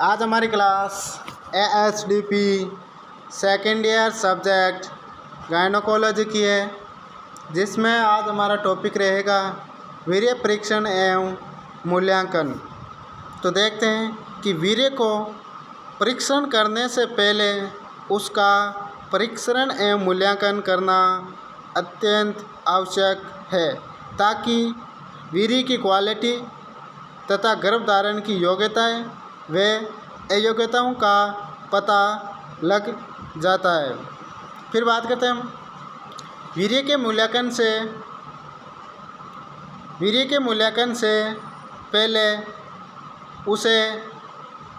आज हमारी class ASDP second year subject gynaecology की है, जिसमें आज हमारा टॉपिक रहेगा वीर्य परीक्षण एवं मूल्यांकन। तो देखते हैं कि वीर्य को परीक्षण करने से पहले उसका परीक्षण एवं मूल्यांकन करना अत्यंत आवश्यक है, ताकि वीर्य की क्वालिटी तथा गर्भधारण की योग्यताएं व अयोग्यताओं का पता लग जाता है। फिर बात करते हैं हम वीर्य के मूल्यांकन से पहले उसे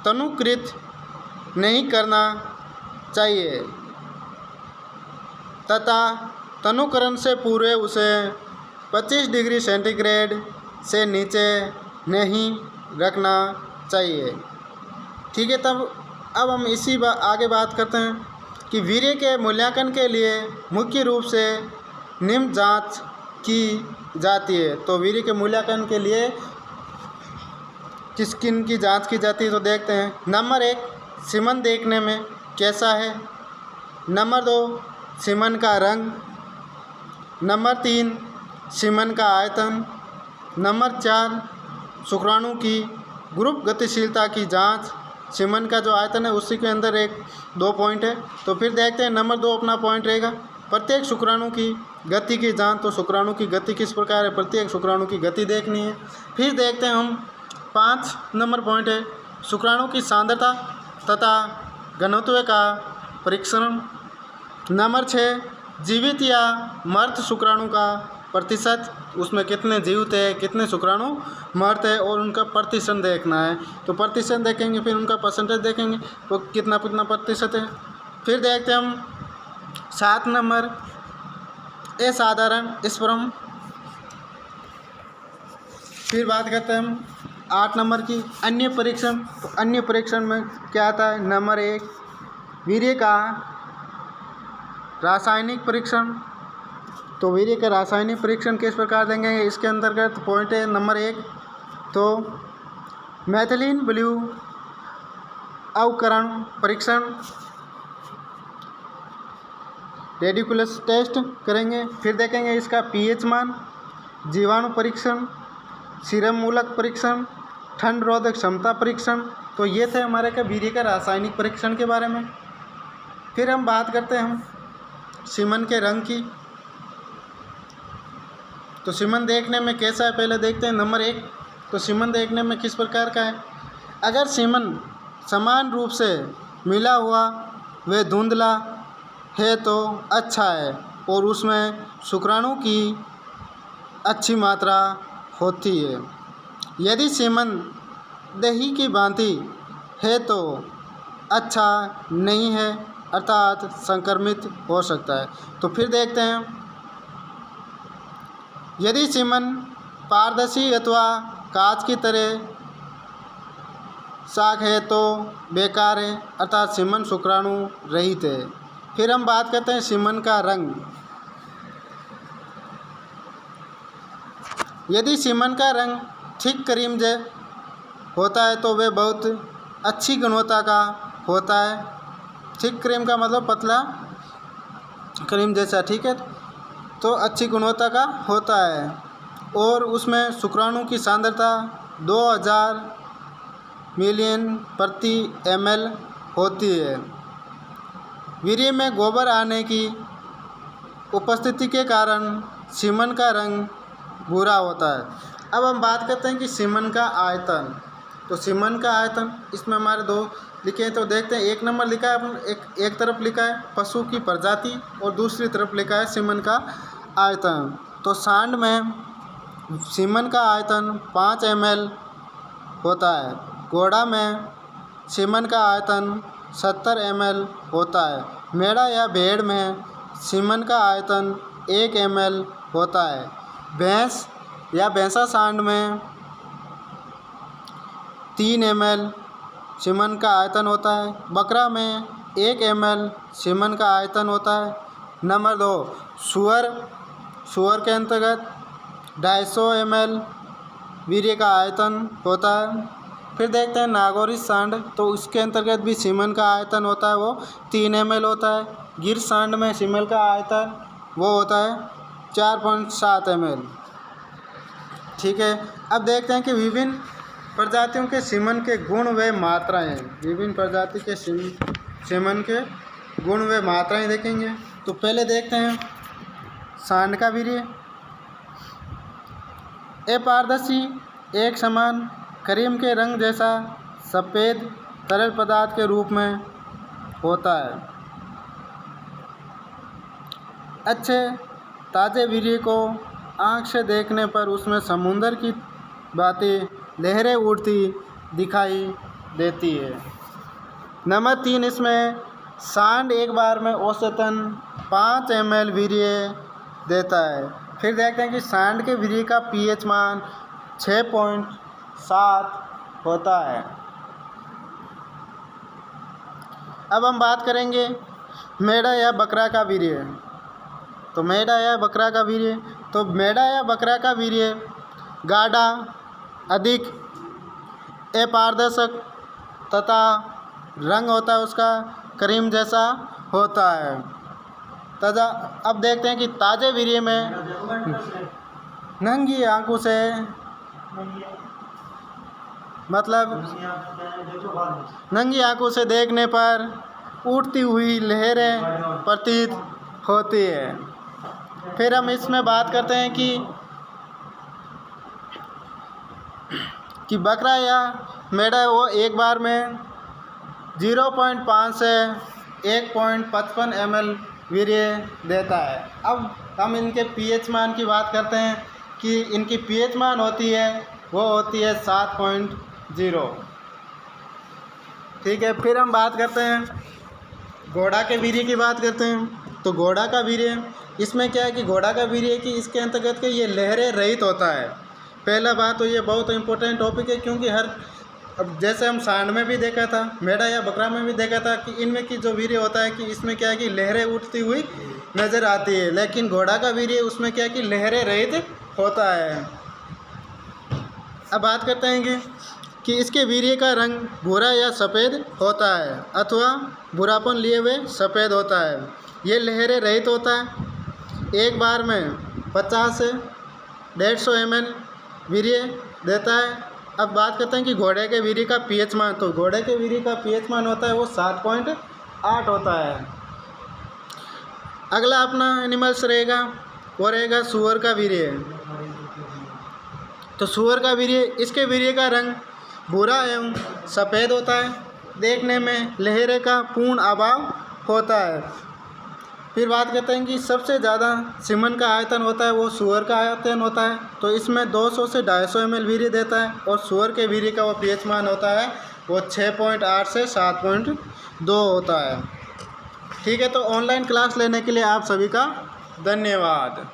तनुकृत नहीं करना चाहिए तथा तनुकरण से पूर्व उसे 25 डिग्री सेंटीग्रेड से नीचे नहीं रखना चाहिए। ठीक है, तब अब हम आगे बात करते हैं कि वीर्य के मूल्यांकन के लिए मुख्य रूप से निम्न जांच की जाती है। तो वीर्य के मूल्यांकन के लिए किन की जांच की जाती है, तो देखते हैं। नंबर 1, सीमन देखने में कैसा है। नंबर 2, सीमन का रंग। नंबर 3, सीमन का आयतन। नंबर 4, शुक्राणु की ग्रुप गतिशीलता की जांच। सीमन का जो आयतन है उसी के अंदर 1-2 पॉइंट है। तो फिर देखते हैं नंबर 2 अपना पॉइंट रहेगा प्रत्येक शुक्राणु की गति की जांच। तो शुक्राणु की गति किस प्रकार है, प्रत्येक शुक्राणु की गति देखनी है। फिर देखते हैं हम 5 नंबर पॉइंट है शुक्राणु की सांद्रता तथा घनत्व का परीक्षण। नंबर 6, जीवित या मृत शुक्राणु का प्रतिशत, उसमें कितने जीवित है, कितने शुक्राणु मृत है और उनका प्रतिशत देखना है। तो प्रतिशत देखेंगे, फिर उनका परसेंटेज देखेंगे तो कितना प्रतिशत है। फिर देखते हैं हम 7 नंबर असाधारण स्पर्म। फिर बात करते हैं हम 8 नंबर की अन्य परीक्षण। तो अन्य परीक्षण में क्या आता है। नंबर 1, वीर्य का रासायनिक परीक्षण। तो वीर्य का रासायनिक परीक्षण किस प्रकार देंगे, इसके अंतर्गत पॉइंट है। नंबर 1, तो मैथिलीन ब्लू अवकरण परीक्षण, रेडिकुलस टेस्ट करेंगे। फिर देखेंगे इसका पीएच मान, जीवाणु परीक्षण, सीरम मूलक परीक्षण, ठंड रोधक क्षमता परीक्षण। तो ये थे हमारे का वीर्य का रासायनिक परीक्षण के बारे में। फिर हम बात करते हैं हम सीमन के रंग की। तो सीमन देखने में कैसा है पहले देखते हैं। नंबर 1, तो सीमन देखने में किस प्रकार का है। अगर सीमन समान रूप से मिला हुआ व धुंधला है तो अच्छा है और उसमें शुक्राणु की अच्छी मात्रा होती है। यदि सीमन दही की भांति है तो अच्छा नहीं है, अर्थात संक्रमित हो सकता है। तो फिर देखते हैं यदि सीमन पारदर्शी अथवा कांच की तरह साफ है तो बेकार है, अर्थात सीमन शुक्राणु रहित है। फिर हम बात करते हैं सीमन का रंग। यदि सीमन का रंग ठीक क्रीम जैसा होता है तो वह बहुत अच्छी गुणवत्ता का होता है। ठीक क्रीम का मतलब पतला क्रीम जैसा, ठीक है, तो अच्छी गुणवत्ता का होता है और उसमें शुक्राणु की सांद्रता 2000 मिलियन प्रति ml होती है। वीर्य में गोबर आने की उपस्थिति के कारण सीमन का रंग भूरा होता है। अब हम बात करते हैं कि सीमन का आयतन। तो सीमन का आयतन इसमें हमारे 2 लिखे हैं। तो देखते हैं 1 नंबर लिखा है अपन, एक तरफ लिखा है पशु की प्रजाति और दूसरी तरफ लिखा है सीमन का आयतन। तो सांड में सीमन का आयतन 5 ml होता है। घोड़ा में सीमन का आयतन 70 ml होता है। मेढ़ा या भेड़ में सीमन का आयतन 1 ml होता है। भैंस या भैंसा सांड में 3 ml सीमन का आयतन होता है। बकरा में 1 ml सीमन का आयतन होता है। नंबर 2, सुअर के अंतर्गत 250 ml वीर्य का आयतन होता है। फिर देखते हैं नागौरी सांड, तो उसके अंतर्गत भी सीमन का आयतन होता है वो 3 ml होता है। गिर सांड में सीमन का आयतन वो होता है 4.7 ml। ठीक है, अब देखते हैं कि विभिन्न प्रजातियों के सीमन के गुण व मात्राएं। विभिन्न प्रजाति के सीमन के गुण व मात्राएं देखेंगे। तो पहले देखते हैं सांड का वीर्य। अपारदर्शी एक समान क्रीम के रंग जैसा सफ़ेद तरल पदार्थ के रूप में होता है। अच्छे ताज़े वीर्य को आँख से देखने पर उसमें समुंदर की बातें लहरें उड़ती दिखाई देती है। नंबर 3, इसमें सांड एक बार में औसतन 5 ml वीर्य देता है। फिर देखते हैं कि सांड के वीर्य का pH मान 6.7 होता है। अब हम बात करेंगे मेढ़ा या बकरा का वीर्य। तो मेढ़ा या बकरा का वीर्य, तो मेढ़ा या बकरा का वीर्य गाढ़ा, अधिक अपारदर्शक तथा रंग होता है उसका क्रीम जैसा होता है। तथा अब देखते हैं कि ताज़े वीर्य में नंगी आंखों से, मतलब नंगी आंखों से देखने पर उड़ती हुई लहरें प्रतीत होती है। फिर हम इसमें बात करते हैं कि बकरा या मेढ़ा वो एक बार में 0.5 से 1.55 ml वीर्य देता है। अब हम इनके pH मान की बात करते हैं कि इनकी pH मान होती है 7.0। ठीक है, फिर हम बात करते हैं घोड़ा के वीर्य की बात करते हैं। तो घोड़ा का वीर्य, इसमें क्या है कि घोड़ा का वीर्य कि इसके अंतर्गत के ये लहरें रहित होता है। पहला बात तो ये बहुत इम्पोर्टेंट टॉपिक है, क्योंकि अब जैसे हम सांड में भी देखा था, मेढ़ा या बकरा में भी देखा था कि इनमें की जो वीर्य होता है कि इसमें क्या है कि लहरें उठती हुई नज़र आती है, लेकिन घोड़ा का वीर्य उसमें क्या है कि लहरें रहित होता है। अब बात करते हैं कि इसके वीर्य का रंग भूरा या सफ़ेद होता है अथवा भूरापन लिए हुए सफ़ेद होता है। ये लहरें रहित होता है। एक बार में 50 से 150 ml वीर्य देता है। अब बात करते हैं कि घोड़े के वीर्य का pH मान। तो घोड़े के वीर्य का pH मान होता है वो 7.8 होता है। अगला अपना एनिमल्स रहेगा, वो रहेगा सूअर का वीर्य। तो सूअर का वीर्य, इसके वीर्य का रंग भूरा एवं सफ़ेद होता है। देखने में लहरें का पूर्ण अभाव होता है। फिर बात करते हैं कि सबसे ज़्यादा सीमन का आयतन होता है वो सूअर का आयतन होता है। तो इसमें 200 से 250 ml वीर्य देता है और सूअर के वीर्य का वो pH मान होता है वो 6.8 से 7.2 होता है। ठीक है, तो ऑनलाइन क्लास लेने के लिए आप सभी का धन्यवाद।